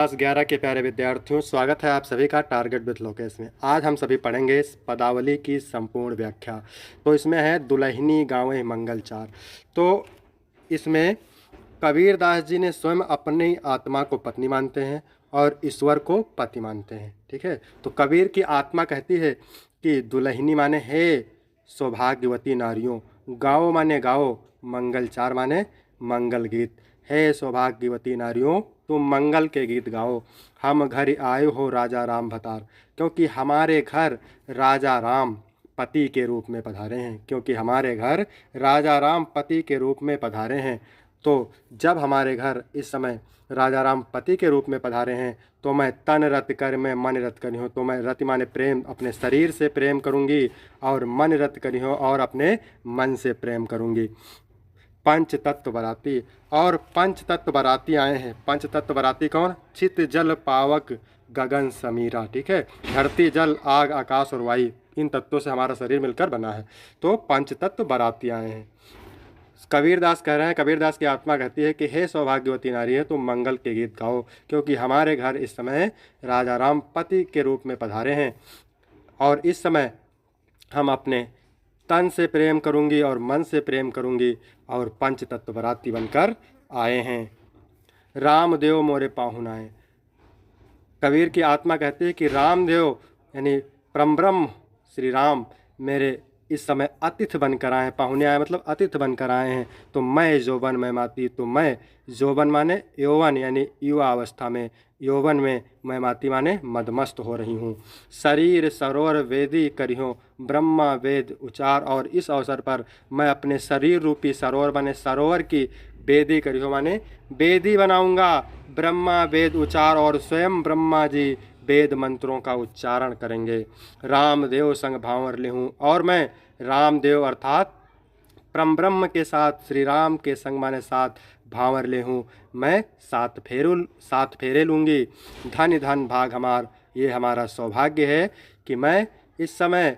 Class 11 के प्यारे विद्यार्थियों, स्वागत है आप सभी का टारगेट विथ लोकेश में। आज हम सभी पढ़ेंगे इस पदावली की संपूर्ण व्याख्या। तो इसमें है दुल्हनी गाँवे मंगलचार। तो इसमें कबीरदास जी ने स्वयं अपनी आत्मा को पत्नी मानते हैं और ईश्वर को पति मानते हैं। ठीक है, तो कबीर की आत्मा कहती है कि दुल्हनी माने हे सौभाग्यवती नारियों, गाओ माने गाओ, मंगलचार माने मंगल गीत। हे सौभाग्यवती नारियों, तुम मंगल के गीत गाओ। हम घर आए हो राजा राम भतार, क्योंकि हमारे घर राजा राम पति के रूप में पधारे हैं। क्योंकि हमारे घर राजा राम पति के रूप में पधारे हैं। तो जब हमारे घर इस समय राजा राम पति के रूप में पधारे हैं, तो मैं तन रत कर मैं मन रत करी हूँ। तो मैं रति माने प्रेम, अपने शरीर से प्रेम करूँगी, और मन रत करी हूँ और अपने मन से प्रेम करूँगी। पंच तत्व बराती, और पंच तत्व बराती आए हैं। पंच तत्व बराती कौन? चित जल पावक गगन समीरा। ठीक है, धरती जल आग आकाश और वायु, इन तत्वों से हमारा शरीर मिलकर बना है। तो पंच तत्व बराती आए हैं। कबीरदास कह रहे हैं, कबीरदास की आत्मा कहती है कि हे सौभाग्यवती नारी है, तुम मंगल के गीत गाओ, क्योंकि हमारे घर इस समय राजा राम पति के रूप में पधारे हैं। और इस समय हम अपने तन से प्रेम करूंगी और मन से प्रेम करूंगी, और पंच तत्व बराती बनकर आए हैं। रामदेव मोरे पाहुनाए। कबीर की आत्मा कहती है कि रामदेव यानी परमब्रह्म श्री राम मेरे इस समय अतिथि बनकर आए हैं। पाहुने आए मतलब अतिथि बनकर आए हैं। तो मैं यौवन में माती, तो मैं यौवन माने यौवन यानी युवा अवस्था में, यौवन में मैं माती माने मदमस्त हो रही हूँ। शरीर सरोवर वेदी करियो, ब्रह्मा वेद उचार। और इस अवसर पर मैं अपने शरीर रूपी सरोवर माने सरोवर की वेदी करियो माने वेदी बनाऊंगा। ब्रह्मा वेद उचार, और स्वयं ब्रह्मा जी वेद मंत्रों का उच्चारण करेंगे। रामदेव संग भांवर ले हूँ, और मैं रामदेव अर्थात परम ब्रह्म के साथ, श्री राम के संग माने साथ भांवर ले हूँ। मैं सात फेरे लूँगी। धन धन भाग हमार, ये हमारा सौभाग्य है कि मैं इस समय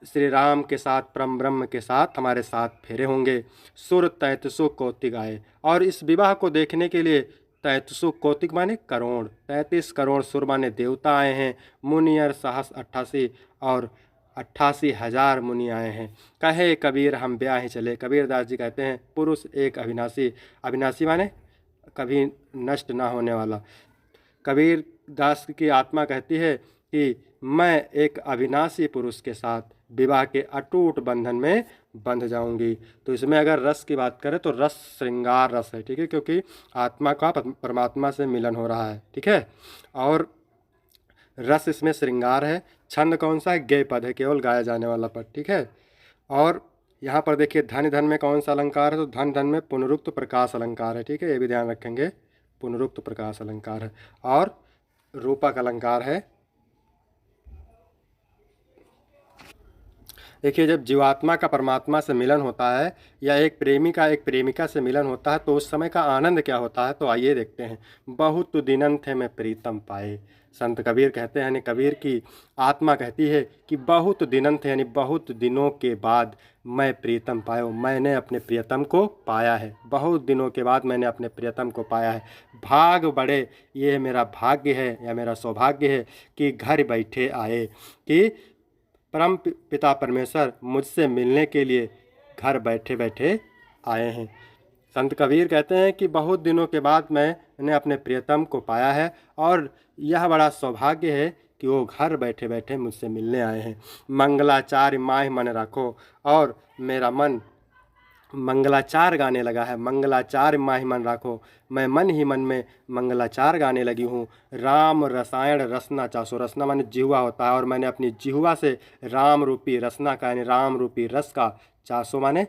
श्री राम के साथ, परम ब्रह्म के साथ हमारे साथ फेरे होंगे। सुर 33 कौतिक आए, और इस विवाह को देखने के लिए 33 कौतिक माने करोड़, 33 करोड़ सुर माने देवता आए हैं। मुनियर सहस 88, और 88,000 मुनि आए हैं। कहे कबीर हम ब्याह चले। कबीरदास जी कहते हैं पुरुष एक अविनाशी, अविनाशी माने कभी नष्ट ना होने वाला। कबीर दास की आत्मा कहती है कि मैं एक अविनाशी पुरुष के साथ विवाह के अटूट बंधन में बंध जाऊंगी। तो इसमें अगर रस की बात करें तो रस श्रृंगार रस है। ठीक है, क्योंकि आत्मा का परमात्मा से मिलन हो रहा है। ठीक है, और रस इसमें श्रृंगार है। छंद कौन सा है? गेय पद है, केवल गाया जाने वाला पद। ठीक है, और यहाँ पर देखिए धन धन में कौन सा अलंकार है? तो धन धन में पुनरुक्त प्रकाश अलंकार है। ठीक है, ये भी ध्यान रखेंगे, पुनरुक्त प्रकाश अलंकार है। और रूपक अलंकार है। देखिए, जब जीवात्मा का परमात्मा से मिलन होता है, या एक प्रेमी का एक प्रेमिका से मिलन होता है, तो उस समय का आनंद क्या होता है? तो आइए देखते हैं। बहुत दिनन थे मैं प्रीतम पाए। संत कबीर कहते हैं, यानी कबीर की आत्मा कहती है कि बहुत दिनन थे यानी बहुत दिनों के बाद मैं प्रीतम पायो, मैंने अपने प्रियतम को पाया है। बहुत दिनों के बाद मैंने अपने प्रियतम को पाया है। भाग बड़े, ये मेरा भाग्य है या मेरा सौभाग्य है कि घर बैठे आए, कि परम पिता परमेश्वर मुझसे मिलने के लिए घर बैठे बैठे आए हैं। संत कबीर कहते हैं कि बहुत दिनों के बाद मैंने अपने प्रियतम को पाया है, और यह बड़ा सौभाग्य है कि वो घर बैठे बैठे मुझसे मिलने आए हैं। मंगलाचार्य माह मन रखो, और मेरा मन मंगलाचार गाने लगा है। मंगलाचार माही मन राखो, मैं मन ही मन में मंगलाचार गाने लगी हूँ। राम रसायन रसना चासो, रसना माने जिह्वा होता है, और मैंने अपनी जिह्वा से राम रूपी रसना का यानी राम रूपी रस का चासो माने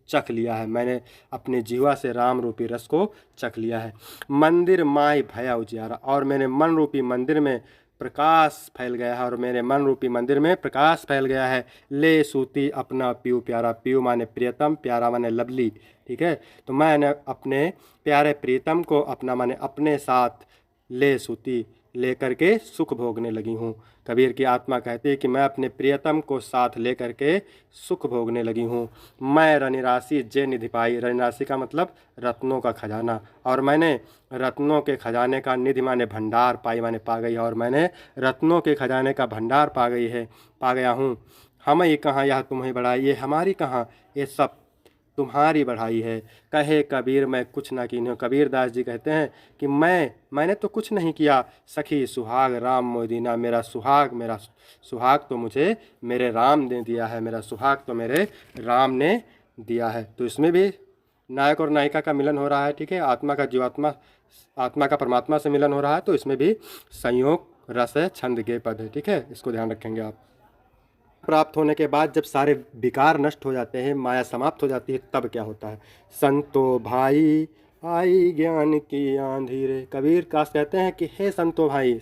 चख लिया है। मैंने अपने जिह्वा से राम रूपी रस को चख लिया है। मंदिर माई भया उजियारा, और मैंने मन रूपी मंदिर में प्रकाश फैल गया है, और मेरे मन रूपी मंदिर में प्रकाश फैल गया है। ले सूती अपना पीयू प्यारा, पीयू माने प्रियतम, प्यारा माने लवली। ठीक है, तो मैंने अपने प्यारे प्रियतम को अपना माने अपने साथ ले सूती लेकर के सुख भोगने लगी हूँ। कबीर की आत्मा कहती है कि मैं अपने प्रियतम को साथ लेकर के सुख भोगने लगी हूँ। मैं रनिराशि जे निधि पाई, रनिराशि का मतलब रत्नों का खजाना, और मैंने रत्नों के खजाने का निधि माने भंडार, पाई माने पा गई, और मैंने रत्नों के खजाने का भंडार पा गया हूँ। हम ही कहाँ यह तुम्हें बढ़ाई, ये हमारी कहाँ, ये सब तुम्हारी बढ़ाई है। कहे कबीर मैं कुछ ना कीन्हूँ। कबीर दास जी कहते हैं कि मैंने तो कुछ नहीं किया। सखी सुहाग राम मोदीना, मेरा सुहाग तो मुझे मेरे राम ने दिया है, मेरा सुहाग तो मेरे राम ने दिया है। तो इसमें भी नायक और नायिका का मिलन हो रहा है, ठीक है। आत्मा का जीवात्मा, आत्मा का परमात्मा से मिलन हो रहा है, तो इसमें भी संयोग रस है, छंद गे पद है, ठीक है। इसको ध्यान रखेंगे आप। प्राप्त होने के बाद जब सारे विकार नष्ट हो जाते हैं, माया समाप्त हो जाती है, तब क्या होता है। संतो भाई आई ज्ञान की आंधी रे। कबीर काश कहते हैं कि हे संतो भाई,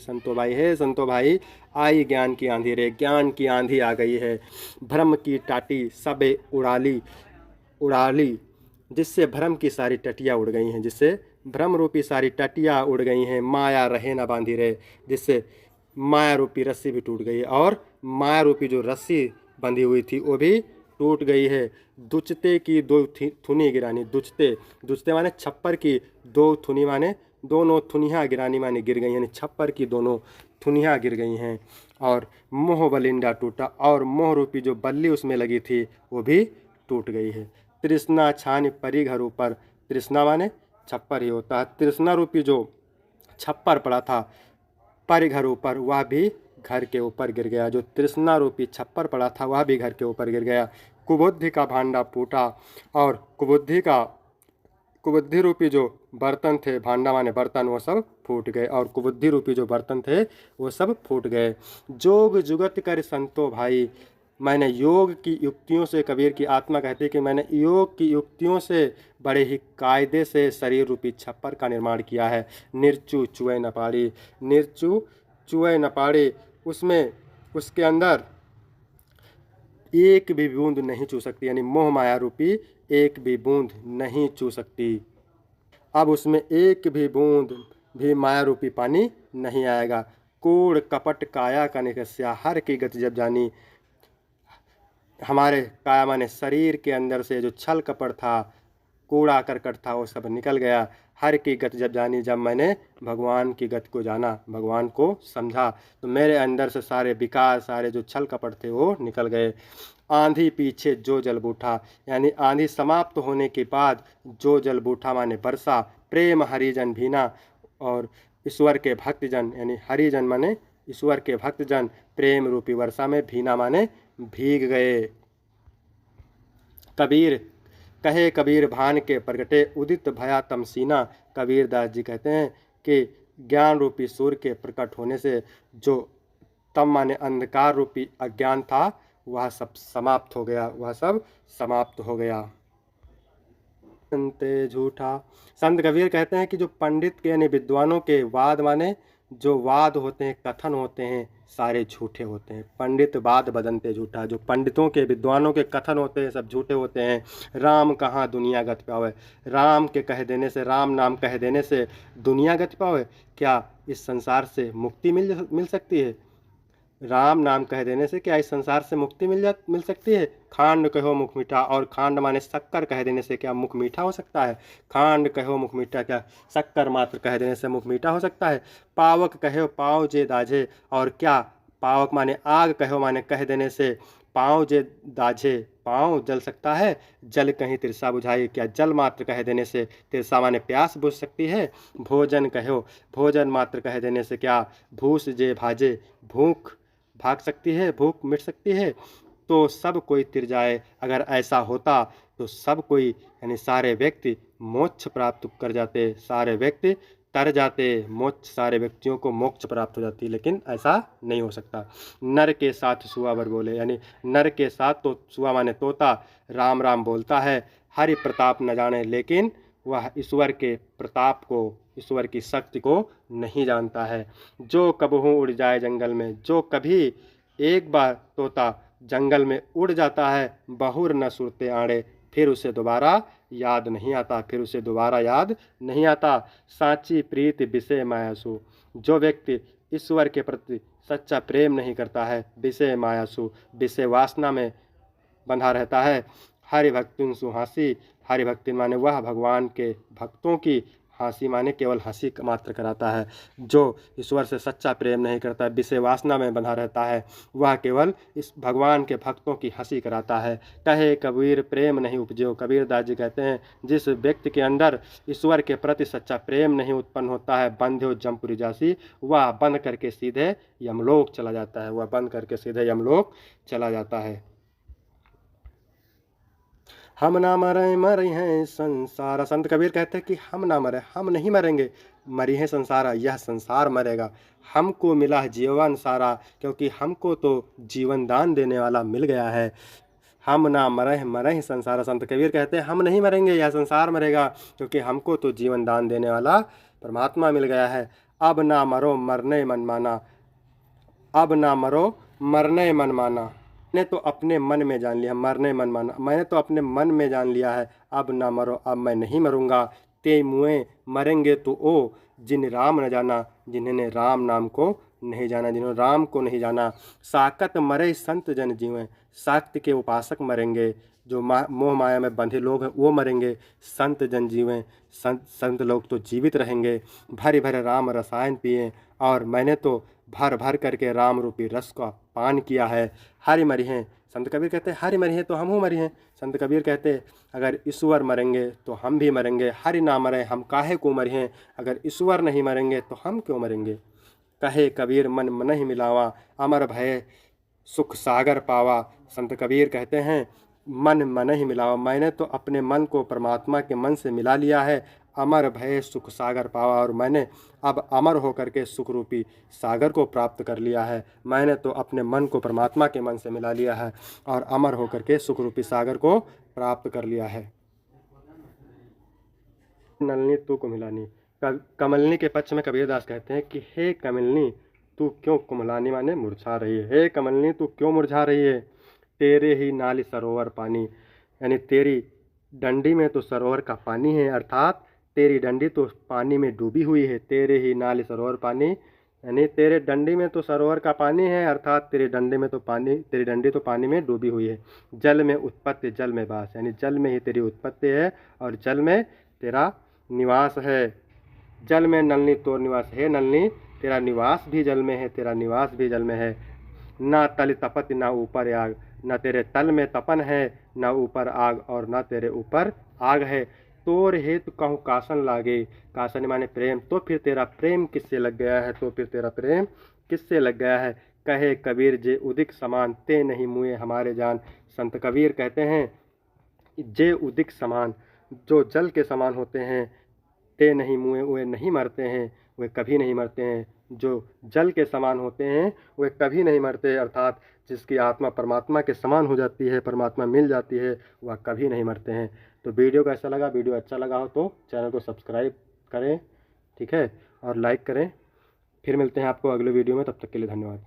हे संतो भाई, आई ज्ञान की आंधी रे, ज्ञान की आंधी आ गई है। भ्रम की टाटी सबे उड़ाली, जिससे भ्रम की सारी टटियाँ उड़ गई हैं, जिससे भ्रम रूपी सारी टटियाँ उड़ गई हैं। माया रहे न बांधी रहे, जिससे माया रूपी रस्सी भी टूट गई है, और माया रूपी जो रस्सी बंधी हुई थी वो भी टूट गई है। दुचते की दो थुनी गिरानी, दुचते माने छप्पर की दो थुनी माने दोनों थुनियाँ गिरानी माने गिर गई, यानी छप्पर की दोनों थुनियाँ गिर गई हैं। और मोह बलिंडा टूटा, और मोह रूपी जो बल्ली उसमें लगी थी वो भी टूट गई है। तृष्णा छान परी घर ऊपर, तृष्णा माने छप्पर ही होता है। तृष्णा रूपी जो छप्पर पड़ा था पर घर ऊपर, वह भी घर के ऊपर गिर गया। जो तृष्णा रूपी छप्पर पड़ा था वह भी घर के ऊपर गिर गया। कुबुद्धि का भांडा फूटा, और कुबुद्धि रूपी जो बर्तन थे, भांडा माने बर्तन, वो सब फूट गए, और कुबुद्धि रूपी जो बर्तन थे वो सब फूट गए। जोग जुगत कर संतो भाई, मैंने योग की युक्तियों से, कबीर की आत्मा कहती है कि मैंने योग की युक्तियों से बड़े ही कायदे से शरीर रूपी छप्पर का निर्माण किया है। निर्चु चुए न पाड़ी, निर्चु चुए न पाड़ी, उसमें उसके अंदर एक भी बूंद नहीं चू सकती, यानी मोह माया रूपी एक भी बूंद नहीं चू सकती। अब उसमें एक भी बूंद भी माया रूपी पानी नहीं आएगा। कूड़ कपट काया का निकस्या, हर की गति जब जानी, हमारे काया माने शरीर के अंदर से जो छल कपट था, कूड़ा करकट था, वो सब निकल गया। हर की गति जब जानी, जब मैंने भगवान की गति को जाना, भगवान को समझा, तो मेरे अंदर से सारे विकार, सारे जो छल कपट थे वो निकल गए। आंधी पीछे जो जल बूठा, यानी आंधी समाप्त होने के बाद जो जल बूठा माने वर्षा, प्रेम हरिजन भीना, और ईश्वर के भक्तजन, यानी हरिजन माने ईश्वर के भक्तजन प्रेम रूपी वर्षा में भीना माने भीग गए। कबीर कहे कबीर भान के प्रगटे, उदित भया तमसीना। कबीर दास जी कहते हैं कि ज्ञान रूपी सूर्य के प्रकट होने से जो तम माने अंधकार रूपी अज्ञान था वह सब समाप्त हो गया, वह सब समाप्त हो गया। संते झूठा, संत कबीर कहते हैं कि जो पंडित के यानी विद्वानों के वाद माने जो वाद होते हैं, कथन होते हैं, सारे झूठे होते हैं। पंडित वाद बदनते झूठा, जो पंडितों के विद्वानों के कथन होते हैं सब झूठे होते हैं। राम कहाँ दुनिया गति पावे, राम के कह देने से, राम नाम कह देने से दुनिया गति पावे, क्या इस संसार से मुक्ति मिल सकती है। राम नाम कह देने से क्या इस संसार से मुक्ति मिल सकती है। खांड कहो मुख मीठा, और खांड माने शक्कर कह देने से क्या मुख मीठा हो सकता है। खांड कहो मुख मीठा, क्या शक्कर मात्र कह देने से मुख मीठा हो सकता है। पावक कहो पाँव जे दाझे, और क्या पावक माने आग कहो माने कह देने से पाँव जे दाझे, पाँव जल सकता है। जल कहीं तिरसा बुझाई, क्या जल मात्र कह देने से तिरसा माने प्यास बुझ सकती है। भोजन कहो, भोजन मात्र कह देने से क्या भूस जे भाजे, भूख भाग सकती है, भूख मिट सकती है। तो सब कोई तिर जाए, अगर ऐसा होता तो सब कोई यानी सारे व्यक्ति मोक्ष प्राप्त कर जाते, सारे व्यक्ति तर जाते, मोक्ष, सारे व्यक्तियों को मोक्ष प्राप्त हो जाती, लेकिन ऐसा नहीं हो सकता। नर के साथ सुआ बर बोले, यानी नर के साथ तो सुआ माने तोता राम राम बोलता है, हरि प्रताप न जाने, लेकिन वह ईश्वर के प्रताप को, ईश्वर की शक्ति को नहीं जानता है। जो कबहू उड़ जाए जंगल में, जो कभी एक बार तोता जंगल में उड़ जाता है, बहुर न सुरते आड़े, फिर उसे दोबारा याद नहीं आता, फिर उसे दोबारा याद नहीं आता। साची प्रीत विषय मायासु, जो व्यक्ति ईश्वर के प्रति सच्चा प्रेम नहीं करता है, विषय मायासु, विषय वासना में बंधा रहता है। हरि भक्तिन सुहासी, हरि भक्ति माने वह भगवान के भक्तों की, हंसी माने केवल हंसी मात्र कराता है। जो ईश्वर से सच्चा प्रेम नहीं करता, विषय वासना में बंधा रहता है, वह केवल इस भगवान के भक्तों की हंसी कराता है। कहे कबीर प्रेम नहीं उपजो, कबीर दास जी कहते हैं जिस व्यक्ति के अंदर ईश्वर के प्रति सच्चा प्रेम नहीं उत्पन्न होता है, बंध्यो जमपुरी जासी, वह बंद करके सीधे यमलोक चला जाता है, वह बंद करके सीधे यमलोक चला जाता है। हम ना मरें मरी हैं संसार, संत कबीर कहते हैं कि हम ना मरें, हम नहीं मरेंगे, मरी है संसार, यह संसार मरेगा। हमको मिला है जीवन सारा, क्योंकि हमको तो जीवन दान देने वाला मिल गया है। हम ना मरें मरें संसार, संत कबीर कहते हैं हम नहीं मरेंगे, यह संसार मरेगा, क्योंकि हमको तो जीवन दान देने वाला परमात्मा मिल गया है। अब ना मरो मरने मन माना, अब ना मरो मरने मन माना, मैंने तो अपने मन में जान लिया, मरने मन माना, मैंने तो अपने मन में जान लिया है, अब ना मरो, अब मैं नहीं मरूंगा। ते मुए मरेंगे तो ओ जिन राम न जाना, जिन्होंने राम नाम को नहीं जाना, जिन्होंने राम को नहीं जाना। साकत मरे संत जन जीवें, शाक्त के उपासक मरेंगे, जो मोह माया में बंधे लोग हैं वो मरेंगे। संत जन जीवें, संत लोग तो जीवित रहेंगे। भरे भरे राम रसायन पिए, और मैंने तो भर भर करके राम रूपी रस का पान किया है। हरि मरी हैं, संत कबीर कहते हैं हरि मरी हैं तो हम हूँ मरी हैं। संत कबीर कहते हैं अगर ईश्वर मरेंगे तो हम भी मरेंगे, हरि ना मरे हम काहे को मरी हैं, अगर ईश्वर नहीं मरेंगे तो हम क्यों मरेंगे। कहे कबीर मन मन ही मिलावा, अमर भय सुख सागर पावा। संत कबीर कहते हैं मन मन ही मिलावा, मैंने तो अपने मन को परमात्मा के मन से मिला लिया है। अमर भय सुख सागर पावा, और मैंने अब अमर होकर के सुख रूपी सागर को प्राप्त कर लिया है। मैंने तो अपने मन को परमात्मा के मन से मिला लिया है और अमर होकर के सुख रूपी सागर को प्राप्त कर लिया है। नलनी तू कुम्हिलानी, कमलनी के पक्ष में कबीरदास कहते हैं कि हे कमलनी तू क्यों कुम्हिलानी माने मुरझा रही है, हे कमलनी तू क्यों मुरझा रही है। तेरे ही नाली सरोवर पानी, यानी तेरी डंडी में तो सरोवर का पानी है, अर्थात तेरी डंडी तो पानी में डूबी हुई है। तेरे ही नाली सरोवर पानी, यानी तेरे डंडी में तो सरोवर का पानी है, अर्थात तेरी डंडी में तो पानी, तेरी डंडी तो पानी में डूबी हुई है। जल में उत्पत्ति जल में वास, यानी जल में ही तेरी उत्पत्ति है और जल में तेरा निवास है। जल में नलनी तोर निवास है, नलनी तेरा निवास भी जल में है, तेरा निवास भी जल में है। ना तल तपत ना ऊपर आग, न तेरे तल में तपन है, न ऊपर आग, और न तेरे ऊपर आग है। तोर हेतु कहूँ कासन लागे, कासन माने प्रेम, तो फिर तेरा प्रेम किससे लग गया है, तो फिर तेरा प्रेम किससे लग गया है। कहे कबीर जे उदिक समान, ते नहीं मुए हमारे जान। संत कबीर कहते हैं जे उदिक समान, जो जल के समान होते हैं, ते नहीं मुए, वे नहीं मरते हैं, वे कभी नहीं मरते हैं। जो जल के समान होते हैं वे कभी नहीं मरते, अर्थात जिसकी आत्मा परमात्मा के समान हो जाती है, परमात्मा मिल जाती है, वह कभी नहीं मरते हैं। तो वीडियो कैसा लगा, वीडियो अच्छा लगा हो तो चैनल को सब्सक्राइब करें, ठीक है, और लाइक करें। फिर मिलते हैं आपको अगले वीडियो में, तब तक के लिए धन्यवाद।